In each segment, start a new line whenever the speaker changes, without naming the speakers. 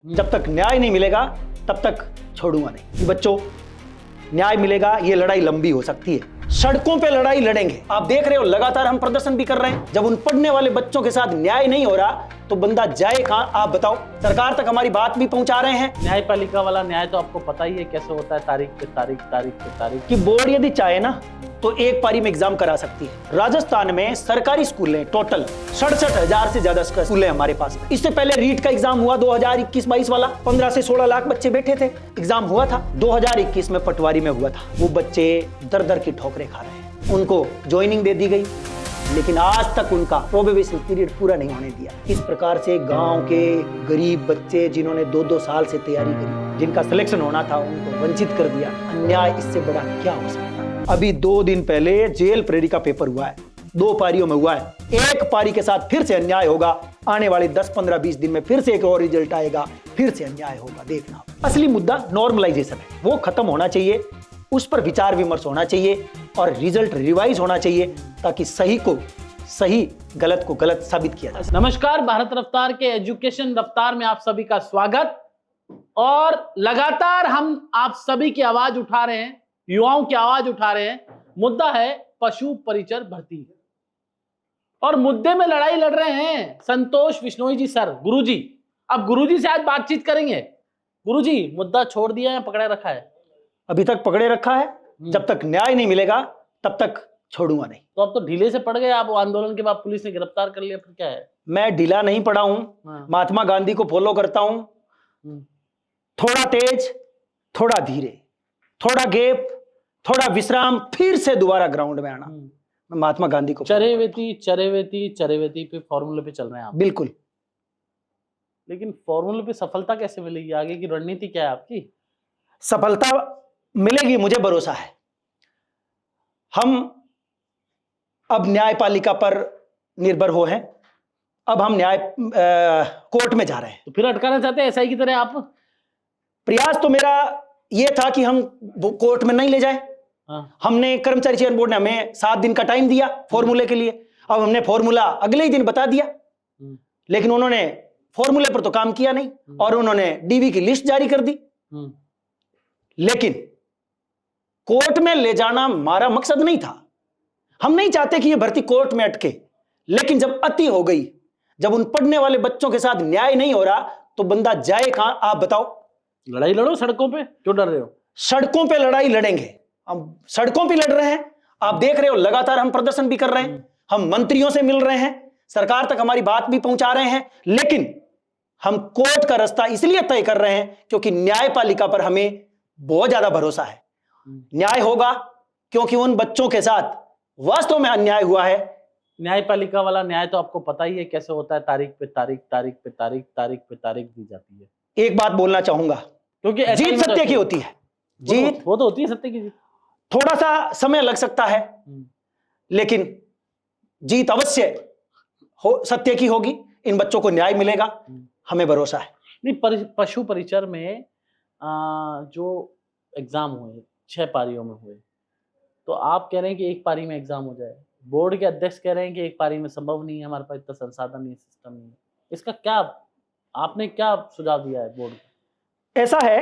जब तक न्याय नहीं मिलेगा तब तक छोड़ूंगा नहीं। बच्चों, न्याय मिलेगा, ये लड़ाई लंबी हो सकती है। सड़कों पे लड़ाई लड़ेंगे। आप देख रहे हो लगातार हम प्रदर्शन भी कर रहे हैं। जब उन पढ़ने वाले बच्चों के साथ न्याय नहीं हो रहा तो बंदा जाए कहां? आप बताओ। सरकार तक हमारी बात भी पहुंचा रहे हैं।
न्यायपालिका वाला न्याय तो आपको पता ही है कैसे होता है, तारीख पे तारीख, तारीख पे तारीख।
कि बोर्ड यदि चाहे ना तो एक पारी में एग्जाम करा सकती है। राजस्थान में सरकारी स्कूल हैं टोटल 67,000 से ज्यादा स्कूल हैं हमारे पास में। इससे पहले रीट का एग्जाम हुआ 2021-22 वाला, 15 से 16 लाख बच्चे बैठे थे, एग्जाम हुआ था। 2021 में पटवारी में हुआ था। वो बच्चे दर दर की ठोकरें खा रहे हैं। उनको ज्वाइनिंग दे दी गई, लेकिन आज तक उनका प्रोबेबिलिटी पीरियड पूरा नहीं होने दिया। इस प्रकार से गांव के गरीब बच्चे जिन्होंने 2-2 साल से तैयारी करी, जिनका सिलेक्शन होना था, उनको वंचित कर दिया। अन्याय इससे बड़ा क्या हो सकता है? अभी 2 दिन पहले जेल प्रेरी का पेपर हुआ है, 2 पारियों में हुआ है। एक पारी के साथ फिर से अन्याय होगा। आने वाले 10, 15, 20 दिन में फिर से एक और रिजल्ट आएगा, फिर से अन्याय होगा। देखना, असली मुद्दा नॉर्मलाइजेशन है, वो खत्म होना चाहिए। उस पर विचार विमर्श होना चाहिए और रिजल्ट रिवाइज होना चाहिए, ताकि सही को सही, गलत को गलत साबित किया जा सके।
नमस्कार, भारत रफ्तार के एजुकेशन रफ्तार में आप सभी का स्वागत। और लगातार हम आप सभी की आवाज उठा रहे हैं, युवाओं की आवाज उठा रहे हैं। मुद्दा है पशु परिचर भर्ती, और मुद्दे में लड़ाई लड़ रहे हैं संतोष विश्नोई जी सर, गुरुजी। अब गुरुजी से आज बातचीत करेंगे। गुरुजी, मुद्दा छोड़ दिया है, पकड़े रखा है?
अभी तक पकड़े रखा है। जब तक न्याय नहीं मिलेगा तब तक छोड़ूंगा नहीं।
तो अब तो ढीले से पड़ गए आप, आंदोलन के बाद पुलिस ने गिरफ्तार कर लिया, फिर क्या है?
मैं ढीला नहीं पड़ा हूं। महात्मा गांधी को फॉलो करता हूं। थोड़ा तेज, थोड़ा धीरे, थोड़ा गैप, थोड़ा विश्राम, फिर से दोबारा ग्राउंड में आना। मैं महात्मा गांधी को
चरेवेती पे फॉर्मूले पे चल रहे हैं आप।
बिल्कुल।
लेकिन फॉर्मूले पे सफलता कैसे मिलेगी? आगे की रणनीति क्या है आपकी?
सफलता मिलेगी, मुझे भरोसा है। हम अब न्यायपालिका पर निर्भर हो हैं। अब हम कोर्ट में जा रहे हैं।
तो फिर अटकाना चाहते हैं एसआई की तरह आप?
प्रयास तो मेरा यह था कि हम कोर्ट में नहीं ले जाए। हमने कर्मचारी चयन बोर्ड ने हमें 7 दिन का टाइम दिया फॉर्मूले के लिए। अब हमने फॉर्मूला अगले ही दिन बता दिया, लेकिन उन्होंने फॉर्मूले पर तो काम किया नहीं और उन्होंने डीवी की लिस्ट जारी कर दी। लेकिन कोर्ट में ले जाना हमारा मकसद नहीं था। हम नहीं चाहते कि यह भर्ती कोर्ट में अटके, लेकिन जब अति हो गई, जब उन पढ़ने वाले बच्चों के साथ न्याय नहीं हो रहा तो बंदा जाए कहां? आप बताओ।
लड़ाई लड़ो सड़कों पे, क्यों डर रहे हो?
सड़कों पे लड़ाई लड़ेंगे। हम सड़कों पे लड़ रहे हैं। आप देख रहे हो लगातार हम प्रदर्शन भी कर रहे हैं। हम मंत्रियों से मिल रहे हैं, सरकार तक हमारी बात भी पहुंचा रहे हैं। लेकिन हम कोर्ट का रास्ता इसलिए तय कर रहे हैं क्योंकि न्यायपालिका पर हमें बहुत ज्यादा भरोसा है। न्याय होगा, क्योंकि उन बच्चों के साथ वास्तव में अन्याय हुआ है।
न्यायपालिका वाला न्याय तो आपको पता ही है कैसे होता है, तारीख पे तारीख, तारीख पे तारीख, तारीख पे तारीख दी जाती है।
एक बात बोलना चाहूंगा,
क्योंकि
जीत सत्य की होती है। जीत
वो तो होती है सत्य की जीत।
थोड़ा सा समय लग सकता है, लेकिन जीत अवश्य हो सत्य की होगी। इन बच्चों को न्याय मिलेगा, हमें भरोसा है।
नहीं, पशु परिचर में जो एग्जाम हुए 6 पारियों में हुए, तो आप कह रहे हैं कि एक पारी में एग्जाम हो जाए। बोर्ड के अध्यक्ष कह रहे हैं कि एक पारी में संभव नहीं है, हमारे पास इतना संसाधन नहीं, सिस्टम नहीं है। इसका क्या आपने क्या सुझाव दिया है बोर्ड को?
ऐसा है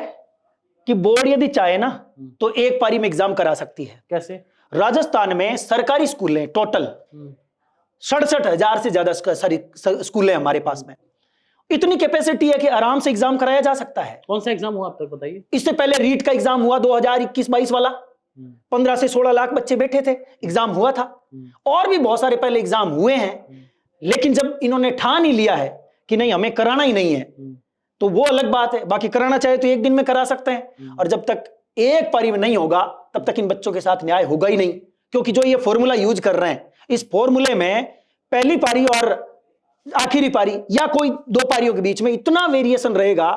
कि बोर्ड यदि चाहे ना तो एक पारी में एग्जाम करा सकती है।
कैसे?
राजस्थान में सरकारी स्कूल हैं टोटल 67,000 से ज्यादा स्कूल हैं हमारे पास में। इतनी कैपेसिटी है कि आराम से एग्जाम कराया जा सकता है।
कौन सा एग्जाम हुआ आप तक बताइए?
इससे पहले रीट का एग्जाम हुआ 2021-22 वाला, 15 से 16 लाख बच्चे बैठे थे, एग्जाम हुआ था। और भी बहुत सारे पहले एग्जाम हुए हैं। लेकिन जब इन्होंने ठान ही लिया है कि नहीं, हमें कराना ही नहीं है, तो वो अलग बात है। बाकी कराना चाहे तो एक दिन में करा सकते हैं। और जब तक एक पारी में नहीं होगा तब तक इन बच्चों के साथ न्याय होगा ही नहीं। क्योंकि जो ये फॉर्मूला यूज कर रहे हैं, इस फॉर्मूले में पहली पारी और आखिरी पारी या कोई 2 पारियों के बीच में इतना वेरिएशन रहेगा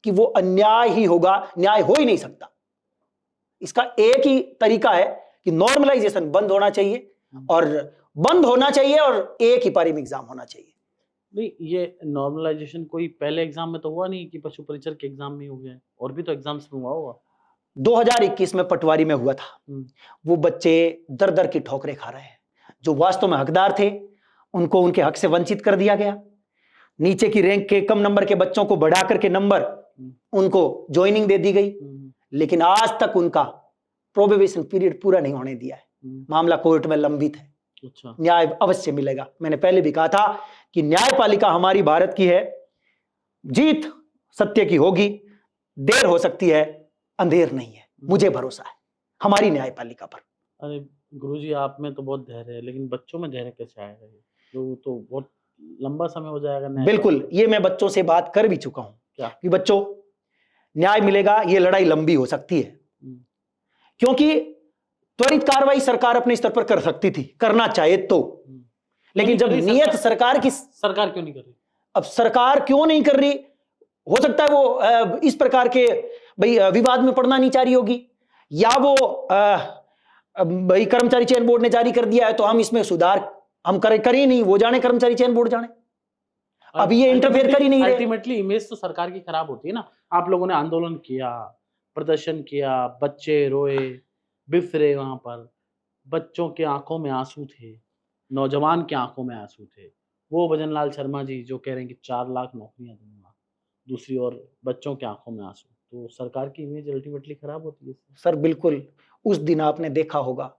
कि वो अन्याय ही होगा, न्याय हो ही नहीं सकता। इसका एक ही तरीका है कि नॉर्मलाइजेशन बंद होना चाहिए और एक ही पारी में एग्जाम होना चाहिए।
नहीं, ये नॉर्मलाइजेशन कोई पहले एग्जाम में तो हुआ नहीं कि पशु परिचर के एग्जाम में हो गया है, और भी तो एग्जाम्स में हुआ होगा।
2021 में पटवारी में हुआ था। वो बच्चे दर दर की ठोकरें खा रहे हैं। जो वास्तव में हकदार थे, उनको उनके हक से वंचित कर दिया गया। नीचे की रैंक के कम नंबर के बच्चों को बढ़ा करके नंबर उनको ज्वाइनिंग दे दी गई, लेकिन आज तक उनका प्रोबेशन पीरियड पूरा नहीं होने दिया है। मामला कोर्ट में लंबित है।
अच्छा,
न्याय अवश्य मिलेगा। मैंने पहले भी कहा था कि न्यायपालिका हमारी भारत की है, जीत सत्य की होगी, देर हो सकती है, अंधेर नहीं है। मुझे भरोसा है हमारी न्यायपालिका पर।
अरे गुरुजी, आप में तो बहुत धैर्य है, लेकिन बच्चों में धैर्य कैसे आएगा? ये तो बहुत लंबा समय हो जाएगा।
बिल्कुल, ये मैं बच्चों से बात कर भी चुका हूं
क्या?
कि बच्चों, न्याय मिलेगा, ये लड़ाई लंबी हो सकती है, क्योंकि त्वरित कार्रवाई सरकार अपने स्तर पर कर सकती थी, करना चाहे तो, लेकिन जब नियत सरकार की,
सरकार क्यों नहीं कर रही?
अब सरकार क्यों नहीं कर रही? हो सकता है वो इस प्रकार के भाई विवाद में पड़ना नहीं चाह रही होगी, या वो भाई कर्मचारी चयन बोर्ड ने जारी कर दिया है तो हम इसमें सुधार हम कर ही नहीं, वो जाने कर्मचारी चयन बोर्ड जाने, अब ये इंटरफेयर कर ही नहीं रहे।
अल्टीमेटली इमेज तो सरकार की खराब होती है ना। आप लोगों ने आंदोलन किया, प्रदर्शन किया, बच्चे रोए बिफरे, वहां पर बच्चों के आंखों में आंसू थे, नौजवान के आंखों में आंसू थे। वो भजन लाल शर्मा जी जो कह रहे हैं कि 4 लाख नौकरियां दूंगा, दूसरी ओर बच्चों के आंखों में आंसू, तो सरकार की इमेज अल्टीमेटली खराब होती है।
सर बिल्कुल, उस दिन आपने देखा होगा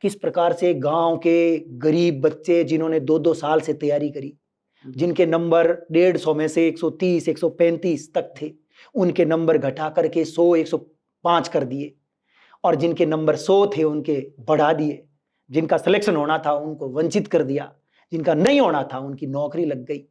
किस प्रकार से गांव के गरीब बच्चे जिन्होंने 2-2 साल से तैयारी करी, जिनके नंबर 150 में से 130, 135 तक थे, उनके नंबर घटा करके 100, 105 कर दिए, और जिनके नंबर 100 थे उनके बढ़ा दिए, जिनका सिलेक्शन होना था उनको वंचित कर दिया, जिनका नहीं होना था उनकी नौकरी लग गई।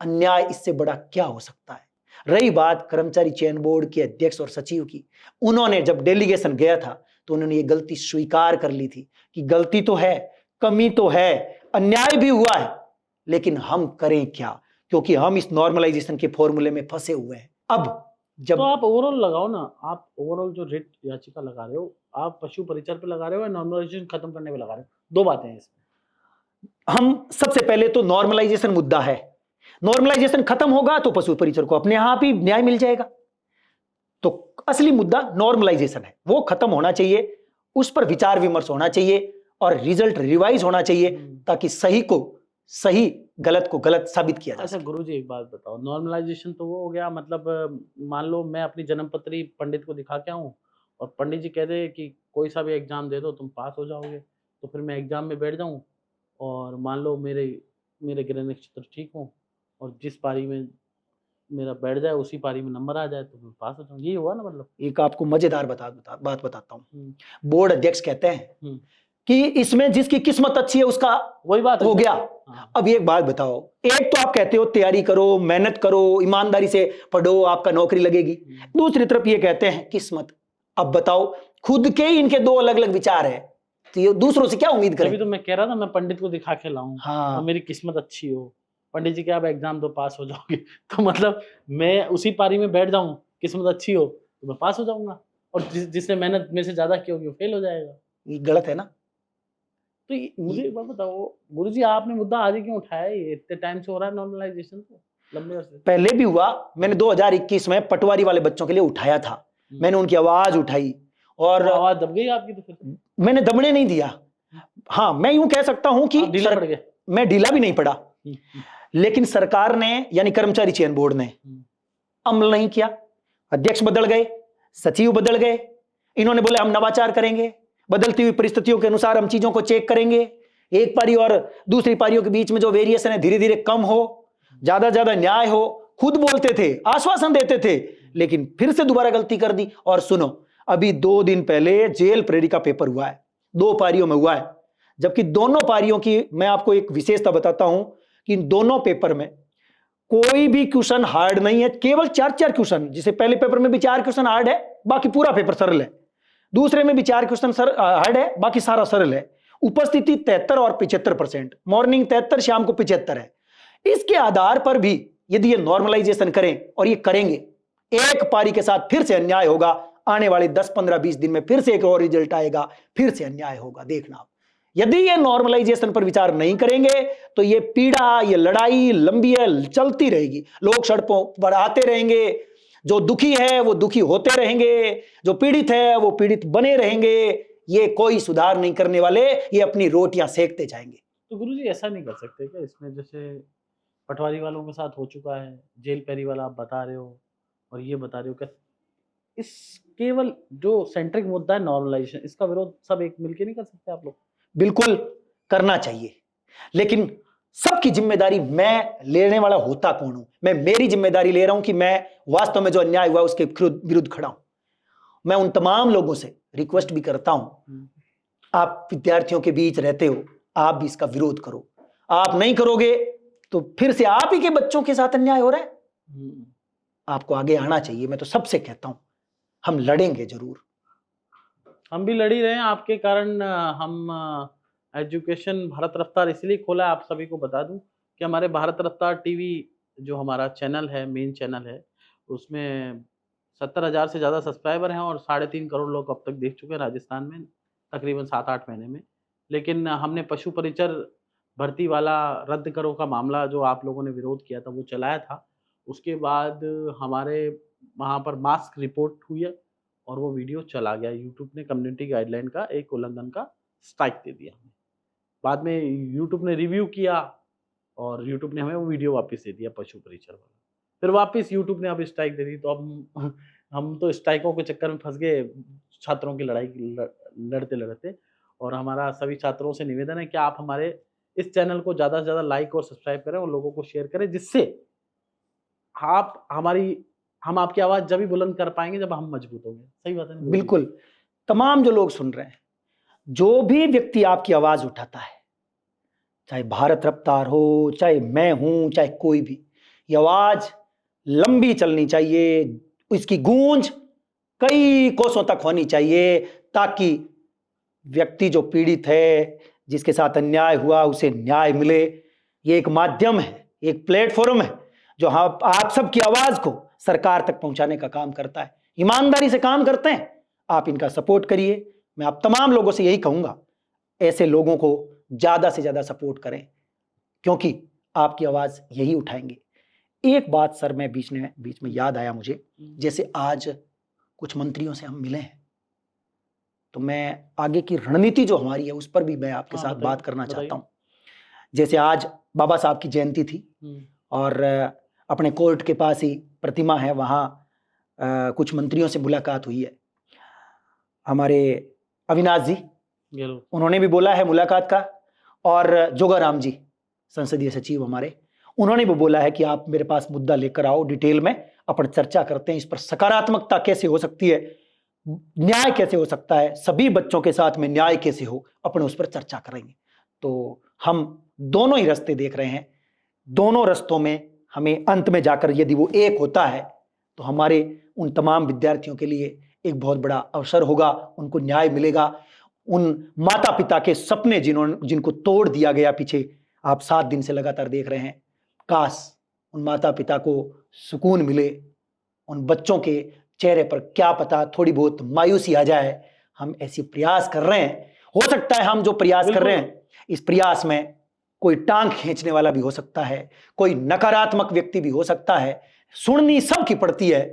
अन्याय इससे बड़ा क्या हो सकता है? रही बात कर्मचारी चयन बोर्ड के अध्यक्ष और सचिव की, उन्होंने जब डेलीगेशन गया था तो उन्होंने ये गलती स्वीकार कर ली थी कि गलती तो है, कमी तो है, अन्याय भी हुआ है, लेकिन हम करें क्या, क्योंकि हम इस नॉर्मलाइजेशन के फॉर्मूले में फंसे हुए हैं। अब जब
तो आप ओवरऑल लगाओ ना, आप ओवरऑल जो रिट याचिका लगा रहे हो, आप पशु परिचर पे लगा रहे हो या नॉर्मलाइजेशन खत्म करने पे लगा रहे हो? दो बातें हैं इसमें।
हम सबसे पहले तो नॉर्मलाइजेशन मुद्दा है, नॉर्मलाइजेशन खत्म होगा तो पशु परिचर को अपने आप ही न्याय मिल जाएगा। तो असली मुद्दा नॉर्मलाइजेशन है, वो खत्म होना चाहिए, उस पर विचार विमर्श होना चाहिए और रिजल्ट रिवाइज होना चाहिए, ताकि सही को सही, गलत को गलत साबित किया जा सके।
अच्छा गुरुजी, एक बात बताओ, नॉर्मलाइजेशन तो वो हो गया, मतलब मान लो मैं अपनी जन्मपत्री पंडित को दिखा के आऊं और पंडित जी कह दे कि कोई सा भी एग्जाम दे दो तुम पास हो जाओगे, तो फिर मैं एग्जाम में बैठ जाऊं और मान लो मेरे ग्रह नक्षत्र ठीक हो और जिस पारी में मेरा बैठ जाए उसी पारी में नंबर आ जाए तो मैं पास हो जाऊं, यही हुआ ना? मतलब
एक आपको मजेदार बात बताता हूँ। बोर्ड अध्यक्ष कहते हैं कि इसमें जिसकी किस्मत अच्छी है उसका
वही बात
हो गया। अब एक बात बताओ, एक तो आप कहते हो तैयारी करो, मेहनत करो, ईमानदारी से पढ़ो, आपका नौकरी लगेगी, दूसरी तरफ ये कहते हैं किस्मत। अब बताओ, खुद के ही इनके दो अलग अलग विचार है, तो ये दूसरों से क्या उम्मीद करें?
तभी तो मैं कह रहा था मैं पंडित को दिखा के लाऊं।
हाँ,
और मेरी किस्मत अच्छी हो, पंडित जी के आप एग्जाम दो पास हो जाओगे, तो मतलब मैं उसी पारी में बैठ जाऊं, किस्मत अच्छी हो तो मैं पास हो जाऊंगा, और जिसने मेहनत में से ज्यादा की होगी वो फेल हो जाएगा।
ये गलत है ना?
तो मुझे एक बात बताओ गुरुजी, आपने मुद्दा आज ही क्यों उठाया? ये इतने टाइम से हो रहा है नॉर्मलाइजेशन, तो लंबे अर्से
पहले भी हुआ, मैंने 2021 में पटवारी वाले बच्चों के लिए उठाया था, मैंने उनकी आवाज उठाई और
आवाज दब गई आपकी? तो फिर
मैंने दबने नहीं दिया। हाँ, मैं यूं कह सकता हूं कि
ढीला पड़ गए।
मैं ढीला भी नहीं पड़ा, लेकिन सरकार ने यानी कर्मचारी चयन बोर्ड ने अमल नहीं किया। अध्यक्ष बदल गए, सचिव बदल गए, इन्होंने बोले हम नवाचार करेंगे, बदलती हुई परिस्थितियों के अनुसार हम चीजों को चेक करेंगे, एक पारी और दूसरी पारियों के बीच में जो वेरिएशन है धीरे धीरे कम हो, ज्यादा न्याय हो। खुद बोलते थे, आश्वासन देते थे, लेकिन फिर से दोबारा गलती कर दी। और सुनो, अभी 2 दिन पहले जेल प्रेरी का पेपर हुआ है, 2 पारियों में हुआ है, जबकि दोनों पारियों की मैं आपको एक विशेषता बताता हूं कि इन दोनों पेपर में कोई भी क्वेश्चन हार्ड नहीं है, केवल 4 क्वेश्चन, जिसे पहले पेपर में भी 4 क्वेश्चन हार्ड है, बाकी पूरा पेपर सरल है, दूसरे में भी 4 क्वेश्चन हार्ड है, बाकी सारा सरल है। उपस्थिति 73 और 75%, मॉर्निंग 73, शाम को 75 है। इसके आधार पर भी यदि ये नॉर्मलाइजेशन करें, और ये करेंगे, एक पारी के साथ फिर से अन्याय होगा, आने वाले 10, 15, 20 दिन में फिर से एक और रिजल्ट आएगा, फिर से अन्याय होगा, देखना आप। यदि ये नॉर्मलाइजेशन पर विचार नहीं करेंगे तो ये पीड़ा, ये लड़ाई लंबी है, चलती रहेगी, लोग सड़कों पर आते रहेंगे, जो दुखी है वो दुखी होते रहेंगे, जो पीड़ित है वो पीड़ित बने रहेंगे, ये कोई सुधार नहीं करने वाले, ये अपनी रोटियां सेकते जाएंगे।
तो गुरुजी ऐसा नहीं कर सकते क्या इसमें, जैसे पटवारी वालों के साथ हो चुका है, जेल पैरी वाला आप बता रहे हो, और ये बता रहे हो कि इस केवल जो सेंट्रिक मुद्दा है नॉर्मलाइजेशन, इसका विरोध सब एक मिलके नहीं कर सकते आप लोग?
बिल्कुल करना चाहिए, लेकिन सबकी जिम्मेदारी मैं लेने वाला होता कौन हूं? मैं मेरी जिम्मेदारी ले रहा हूं कि मैं वास्तव में जो अन्याय हुआ उसके विरुद्ध खड़ा हूं। मैं उन तमाम लोगों से रिक्वेस्ट भी करता हूं, आप विद्यार्थियों के बीच रहते हो, आप भी इसका विरोध करो। आप नहीं करोगे तो फिर से आप ही के बच्चों के साथ अन्याय हो रहा है। आपको आगे आना चाहिए। मैं तो सबसे कहता हूं, हम लड़ेंगे जरूर।
हम भी लड़ ही रहे हैं आपके कारण। हम एजुकेशन भारत रफ्तार इसलिए खोला है, आप सभी को बता दूं कि हमारे भारत रफ्तार टीवी जो हमारा चैनल है, मेन चैनल है, उसमें 70,000 से ज़्यादा सब्सक्राइबर हैं और 3.5 करोड़ लोग अब तक देख चुके हैं राजस्थान में, तकरीबन 7-8 महीने में। लेकिन हमने पशु परिचर भर्ती वाला रद्द करो का मामला जो आप लोगों ने विरोध किया था, वो चलाया था। उसके बाद हमारे वहाँ पर मास्क रिपोर्ट हुई है और वो वीडियो चला गया। यूट्यूब ने कम्युनिटी गाइडलाइन का एक उल्लंघन का स्ट्राइक दे दिया हमें। बाद में यूट्यूब ने रिव्यू किया और यूट्यूब ने हमें वो वीडियो वापस दे दिया पशु परिचर वाला। फिर वापस यूट्यूब ने अब स्ट्राइक दे दी, तो अब हम तो स्ट्राइकों के चक्कर में फंस गए, छात्रों की लड़ाई लड़ते लड़ते। और हमारा सभी छात्रों से निवेदन है कि आप हमारे इस चैनल को ज़्यादा से ज़्यादा लाइक और सब्सक्राइब करें और लोगों को शेयर करें, जिससे हम आपकी आवाज़ जब भी बुलंद कर पाएंगे जब हम मजबूत होंगे। सही बात है ना?
बिल्कुल। तमाम जो लोग सुन रहे हैं, जो भी व्यक्ति आपकी आवाज उठाता है, चाहे भारत रफ्तार हो, चाहे मैं हूं, चाहे कोई भी, ये आवाज लंबी चलनी चाहिए। इसकी गूंज कई कोसों तक होनी चाहिए, ताकि व्यक्ति जो पीड़ित है, जिसके साथ अन्याय हुआ, उसे न्याय मिले। ये एक माध्यम है, एक प्लेटफॉर्म है जो आप सबकी आवाज को सरकार तक पहुंचाने का काम करता है। ईमानदारी से काम करते हैं, आप इनका सपोर्ट करिए। मैं आप तमाम लोगों से यही कहूंगा, ऐसे लोगों को ज्यादा से ज्यादा सपोर्ट करें, क्योंकि आपकी आवाज यही उठाएंगे। एक बात सर, मैं बीच में याद आया मुझे, जैसे आज कुछ मंत्रियों से हम मिले हैं, तो मैं आगे की रणनीति जो हमारी है उस पर भी मैं आपके साथ बात करना चाहता हूं। जैसे आज बाबा साहब की जयंती थी और अपने कोर्ट के पास ही प्रतिमा है, वहां कुछ मंत्रियों से मुलाकात हुई है। हमारे अविनाश जी, उन्होंने भी बोला है मुलाकात का, और जोगाराम जी संसदीय सचिव हमारे, उन्होंने भी बोला है कि आप मेरे पास मुद्दा लेकर आओ, डिटेल में अपन चर्चा करते हैं, इस पर सकारात्मकता कैसे हो सकती है, न्याय कैसे हो सकता है, सभी बच्चों के साथ में न्याय कैसे हो, अपन उस पर चर्चा करेंगे। तो हम दोनों ही रास्ते देख रहे हैं, दोनों रास्तों में हमें अंत में जाकर यदि वो एक होता है तो हमारे उन तमाम विद्यार्थियों के लिए एक बहुत बड़ा अवसर होगा, उनको न्याय मिलेगा। उन माता पिता के सपने जिनको तोड़ दिया गया पीछे, आप 7 दिन से लगातार देख रहे हैं, काश उन माता पिता को सुकून मिले, उन बच्चों के चेहरे पर क्या पता थोड़ी बहुत मायूसी आ जाए। हम ऐसी प्रयास कर रहे हैं, हो सकता है हम जो प्रयास कर रहे हैं इस प्रयास में कोई टांग खींचने वाला भी हो सकता है, कोई नकारात्मक व्यक्ति भी हो सकता है। सुननी सबकी पड़ती है,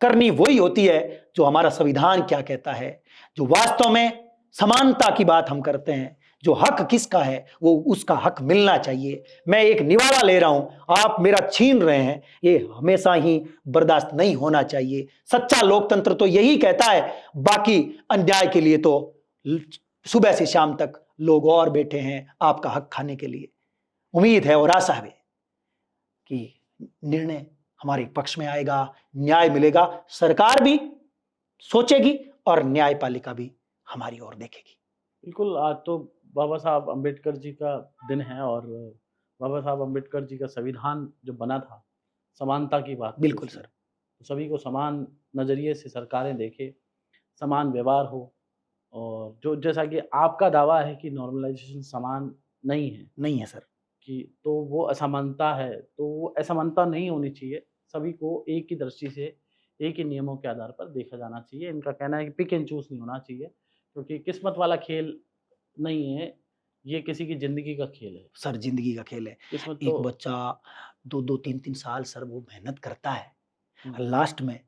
करनी वही होती है जो हमारा संविधान क्या कहता है, जो वास्तव में समानता की बात हम करते हैं, जो हक किसका है वो उसका हक मिलना चाहिए। मैं एक निवाला ले रहा हूं, आप मेरा छीन रहे हैं, ये हमेशा ही बर्दाश्त नहीं होना चाहिए। सच्चा लोकतंत्र तो यही कहता है, बाकी अन्याय के लिए तो सुबह से शाम तक लोग और बैठे हैं आपका हक खाने के लिए। उम्मीद है और आशा है कि निर्णय हमारे पक्ष में आएगा, न्याय मिलेगा, सरकार भी सोचेगी और न्यायपालिका भी हमारी ओर देखेगी।
बिल्कुल। आज तो बाबा साहब अम्बेडकर जी का दिन है और बाबा साहब अम्बेडकर जी का संविधान जो बना था, समानता की बात।
बिल्कुल सर,
तो सभी को समान नज़रिए से सरकारें देखें, समान व्यवहार हो। और जो जैसा कि आपका दावा है कि नॉर्मलाइजेशन समान नहीं है
सर,
कि तो वो असमानता है, तो वो असमानता नहीं होनी चाहिए। सभी को एक ही दृष्टि से, एक ही नियमों के आधार पर देखा जाना चाहिए। इनका कहना है कि पिक एंड चूज नहीं होना चाहिए, क्योंकि किस्मत वाला खेल नहीं है, ये किसी की जिंदगी का खेल है।
सर जिंदगी का खेल है। एक बच्चा 2-2, 3-3 साल सर वो मेहनत करता है, लास्ट में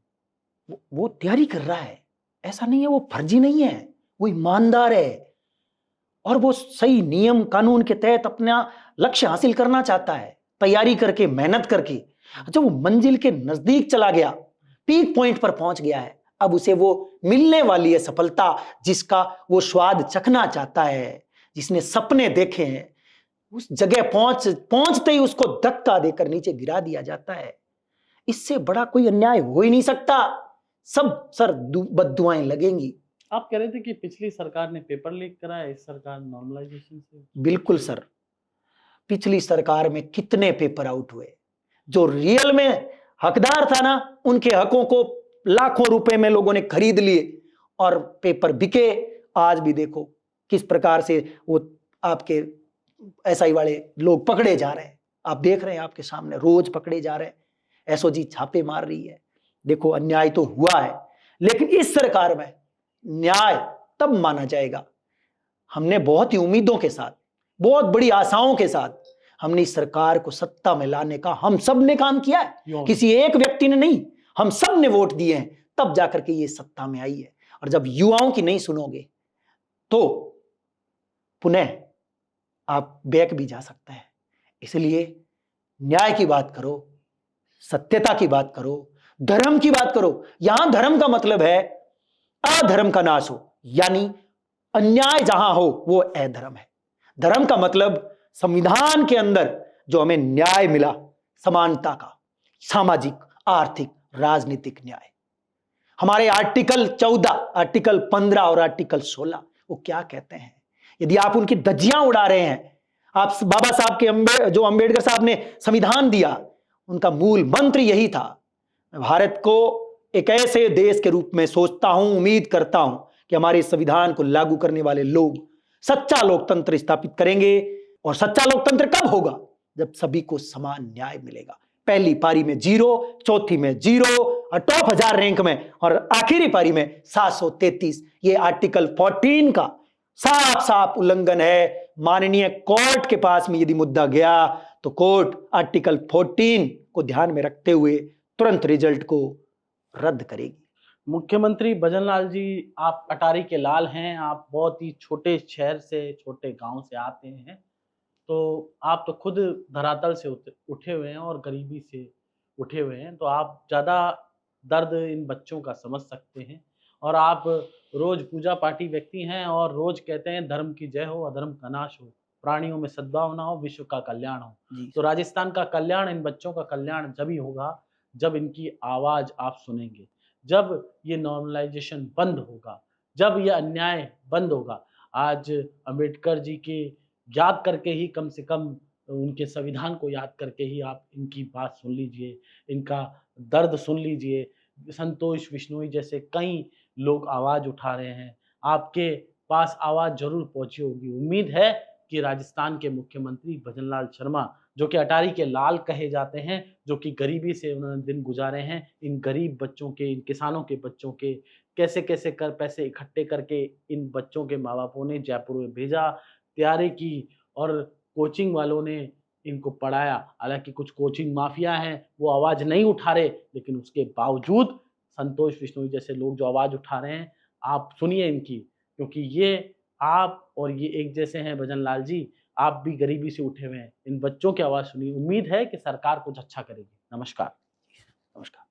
वो तैयारी कर रहा है। ऐसा नहीं है वो फर्जी नहीं है, वो ईमानदार है और वो सही नियम कानून के तहत अपना लक्ष्य हासिल करना चाहता है। तैयारी करके, मेहनत करके जब वो मंजिल के नजदीक चला गया, पीक पॉइंट पर पहुंच गया है, अब उसे वो मिलने वाली है सफलता जिसका वो स्वाद चखना चाहता है, जिसने सपने देखे हैं, उस जगह पहुंचते ही उसको धक्का देकर नीचे गिरा दिया जाता है। इससे बड़ा कोई अन्याय हो ही नहीं सकता। सब सर बद्दुआएं लगेंगी।
आप कह रहे थे कि पिछली सरकार ने पेपर लीक कराया, इस सरकार नॉर्मलाइजेशन से।
बिल्कुल सर, पिछली सरकार में कितने पेपर आउट हुए, जो रियल में हकदार था ना, उनके हकों को लाखों रुपए में लोगों ने खरीद लिए और पेपर बिके। आज भी देखो किस प्रकार से वो आपके एसआई वाले लोग पकड़े जा रहे हैं, आप देख रहे हैं, आपके सामने रोज पकड़े जा रहे हैं, एसओजी छापे मार रही है। देखो अन्याय तो हुआ है, लेकिन इस सरकार में न्याय तब माना जाएगा। हमने बहुत ही उम्मीदों के साथ, बहुत बड़ी आशाओं के साथ हमने इस सरकार को सत्ता में लाने का हम सब ने काम किया है, किसी एक व्यक्ति ने नहीं, हम सब ने वोट दिए हैं, तब जाकर के ये सत्ता में आई है। और जब युवाओं की नहीं सुनोगे तो पुनः आप बैक भी जा सकते हैं। इसलिए न्याय की बात करो, सत्यता की बात करो, धर्म की बात करो। यहां धर्म का मतलब है अधर्म का नाश हो, यानी अन्याय जहां हो वो अधर्म है। धर्म का मतलब संविधान के अंदर जो हमें न्याय मिला, समानता का, सामाजिक, आर्थिक, राजनीतिक न्याय। हमारे आर्टिकल 14, आर्टिकल 15 और आर्टिकल 16 वो क्या कहते हैं? यदि आप उनकी धज्जियां उड़ा रहे हैं, आप बाबा साहब के जो अंबेडकर साहब ने संविधान दिया, उनका मूल मंत्र यही था, मैं भारत को एक ऐसे देश के रूप में सोचता हूं, उम्मीद करता हूं कि हमारे संविधान को लागू करने वाले लोग सच्चा लोकतंत्र स्थापित करेंगे। और सच्चा लोकतंत्र कब होगा? जब सभी को समान न्याय मिलेगा। पहली पारी में 0, चौथी में 0 और टॉप 1000 रैंक में, और आखिरी पारी में 733। ये आर्टिकल 14 का साफ साफ उल्लंघन है। माननीय कोर्ट के पास में यदि मुद्दा गया तो कोर्ट आर्टिकल 14 को ध्यान में रखते हुए तुरंत रिजल्ट को रद्द करेगी।
मुख्यमंत्री भजनलाल जी, आप अटारी के लाल हैं, आप बहुत ही छोटे शहर से, छोटे गांव से आते हैं, तो आप तो खुद धरातल से उठे हुए हैं और गरीबी से उठे हुए हैं, तो आप ज़्यादा दर्द इन बच्चों का समझ सकते हैं। और आप रोज पूजा पाठी व्यक्ति हैं और रोज कहते हैं धर्म की जय हो, अधर्म का नाश हो, प्राणियों में सद्भावना हो, विश्व का कल्याण हो। तो राजस्थान का कल्याण, इन बच्चों का कल्याण जब ही होगा जब इनकी आवाज आप सुनेंगे, जब ये नॉर्मलाइजेशन बंद होगा, जब ये अन्याय बंद होगा। आज अंबेडकर जी के याद करके ही, कम से कम उनके संविधान को याद करके ही आप इनकी बात सुन लीजिए, इनका दर्द सुन लीजिए। संतोष विश्नोई जैसे कई लोग आवाज उठा रहे हैं, आपके पास आवाज जरूर पहुंची होगी। उम्मीद है कि राजस्थान के मुख्यमंत्री भजनलाल शर्मा, जो कि अटारी के लाल कहे जाते हैं, जो कि गरीबी से उन्होंने दिन गुजारे हैं, इन गरीब बच्चों के, इन किसानों के बच्चों के कैसे कैसे कर पैसे इकट्ठे करके इन बच्चों के माँ बापों ने जयपुर में भेजा, तैयारी की और कोचिंग वालों ने इनको पढ़ाया। हालांकि कुछ कोचिंग माफिया हैं, वो आवाज नहीं उठा रहे, लेकिन उसके बावजूद संतोष विश्नोई जैसे लोग जो आवाज उठा रहे हैं, आप सुनिए इनकी, क्योंकि ये आप और ये एक जैसे हैं। भजनलाल जी, आप भी गरीबी से उठे हुए हैं, इन बच्चों की आवाज सुनिए। उम्मीद है कि सरकार कुछ अच्छा करेगी। नमस्कार।
नमस्कार।